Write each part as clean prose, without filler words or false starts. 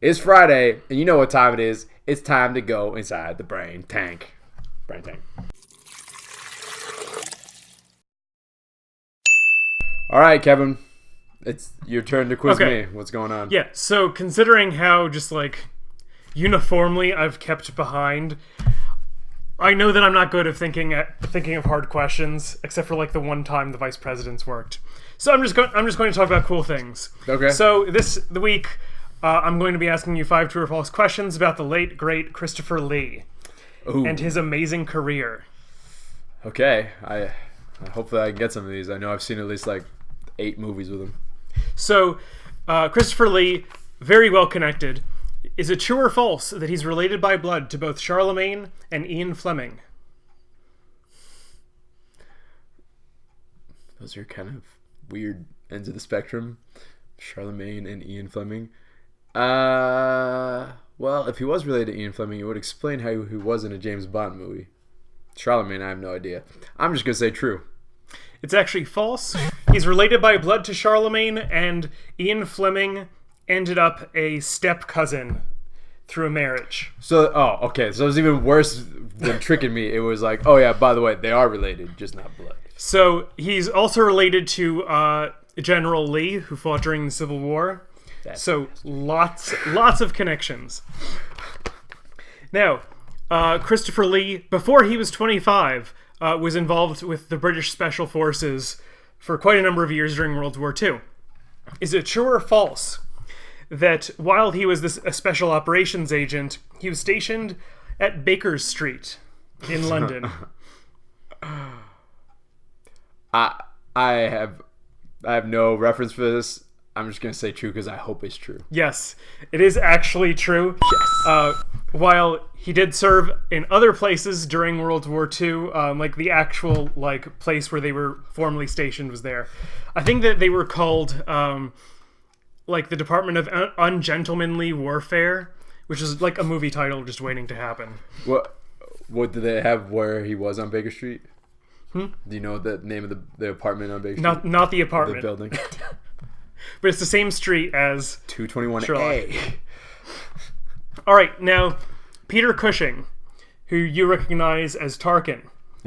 It's Friday, and you know what time it is. It's time to go inside the brain tank. Brain tank. All right, Kevin. It's your turn to quiz me. What's going on? Yeah, so considering how just, uniformly I've kept behind, I know that I'm not good at thinking of hard questions, except for, the one time the vice presidents worked. So I'm just going to talk about cool things. Okay. So the week, I'm going to be asking you 5 true or false questions about the late, great Christopher Lee. Ooh. And his amazing career. Okay. Hopefully I can get some of these. I know I've seen at least 8 movies with him. So, Christopher Lee, very well connected. Is it true or false that he's related by blood to both Charlemagne and Ian Fleming? Those are kind of weird ends of the spectrum. Charlemagne and Ian Fleming. Well, if he was related to Ian Fleming, it would explain how he was in a James Bond movie. Charlemagne, I have no idea. I'm just going to say true. It's actually false. He's related by blood to Charlemagne, and Ian Fleming ended up a step-cousin through a marriage. So, okay. So it was even worse than tricking me. It was oh yeah, by the way, they are related, just not blood. So he's also related to General Lee, who fought during the Civil War. Lots of connections. Now, Christopher Lee, before he was 25, was involved with the British Special Forces for quite a number of years during World War II. Is it true or false that while he was a special operations agent, he was stationed at Baker Street in London? I have no reference for this. I'm just going to say true because I hope it's true. Yes, it is actually true. Yes. While he did serve in other places during World War II, the actual place where they were formerly stationed was there. I think that they were called the Department of Ungentlemanly Warfare, which is a movie title just waiting to happen. What did they have where he was on Baker Street? Do you know the name of the apartment on Baker Street? Not the apartment. The building. But it's the same street as 221A. Sherlock. All right, now Peter Cushing, who you recognize as Tarkin,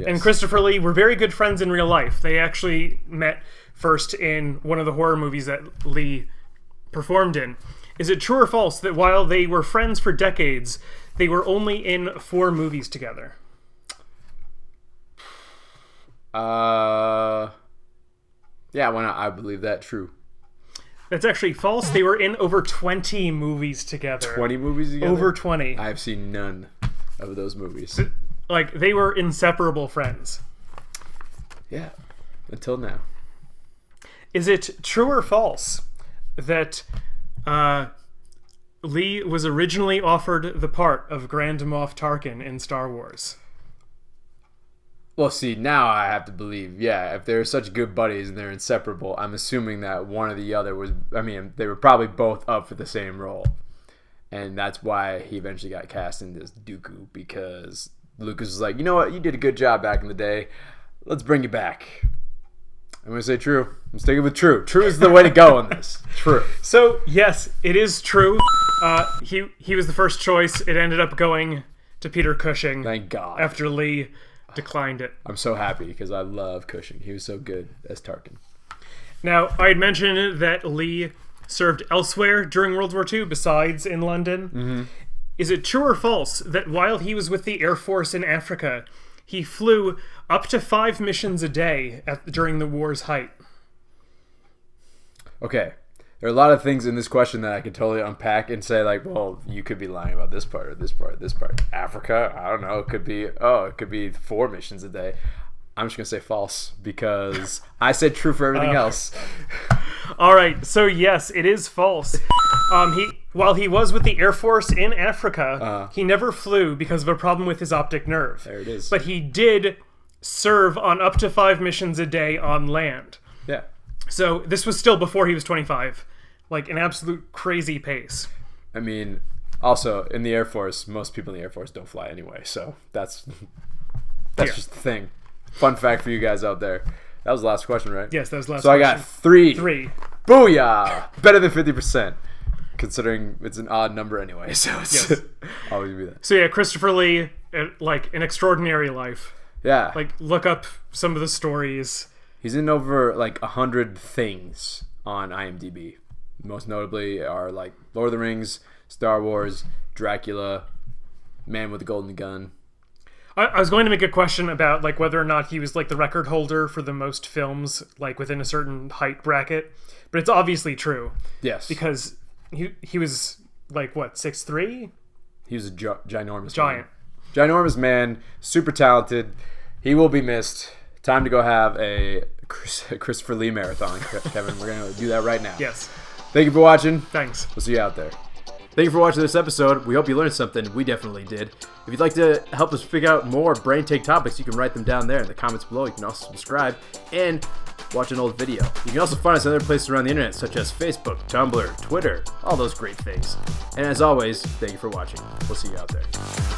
and Christopher Lee were very good friends in real life. They actually met first in one of the horror movies that Lee performed in. Is it true or false that while they were friends for decades, they were only in 4 movies together? Yeah, why not? I believe that. True. That's actually false. They were in over 20 movies together. 20 movies together? Over 20. I've seen none of those movies. They were inseparable friends. Yeah, until now. Is it true or false that Lee was originally offered the part of Grand Moff Tarkin in Star Wars? Well, see, now I have to believe, if they're such good buddies and they're inseparable, I'm assuming that one or the other they were probably both up for the same role. And that's why he eventually got cast in this Dooku, because Lucas was like, you know what, you did a good job back in the day. Let's bring you back. I'm going to say true. I'm sticking with true. True is the way to go on this. True. So, yes, it is true. He was the first choice. It ended up going to Peter Cushing. Thank God. After Lee declined it. I'm so happy because I love Cushing. He was so good as Tarkin. Now, I had mentioned that Lee served elsewhere during World War II besides in London. Mm-hmm. Is it true or false that while he was with the Air Force in Africa, he flew up to 5 missions a day during the war's height? Okay. There are a lot of things in this question that I could totally unpack and say, well, you could be lying about this part or this part or this part. Africa, I don't know. It could be 4 missions a day. I'm just going to say false because I said true for everything else. All right. So, yes, it is false. While he was with the Air Force in Africa, he never flew because of a problem with his optic nerve. There it is. But he did serve on up to 5 missions a day on land. Yeah. So this was still before he was 25. An absolute crazy pace. I mean, also, in the Air Force, most people in the Air Force don't fly anyway. So that's just the thing. Fun fact for you guys out there. That was the last question, right? Yes, that was the last question. So I got 3. 3. Booyah! Better than 50%. considering it's an odd number anyway, so it's always be that. So yeah, Christopher Lee, like an extraordinary life. Yeah. Like look up some of the stories. He's in over like 100 things on IMDb. Most notably are like Lord of the Rings, Star Wars, Dracula, Man with the Golden Gun. I was going to make a question about like whether or not he was like the record holder for the most films like within a certain height bracket, but it's obviously true. Yes, because he was like what 6'3"? He was a ginormous giant, ginormous man, super talented. He will be missed. Time to go have a Christopher Lee marathon, Kevin. We're gonna do that right now. Yes. Thank you for watching. Thanks. We'll see you out there. Thank you for watching this episode. We hope you learned something. We definitely did. If you'd like to help us figure out more brain take topics, you can write them down there in the comments below. You can also subscribe and watch an old video. You can also find us in other places around the internet, such as Facebook, Tumblr, Twitter, all those great things. And as always, thank you for watching. We'll see you out there.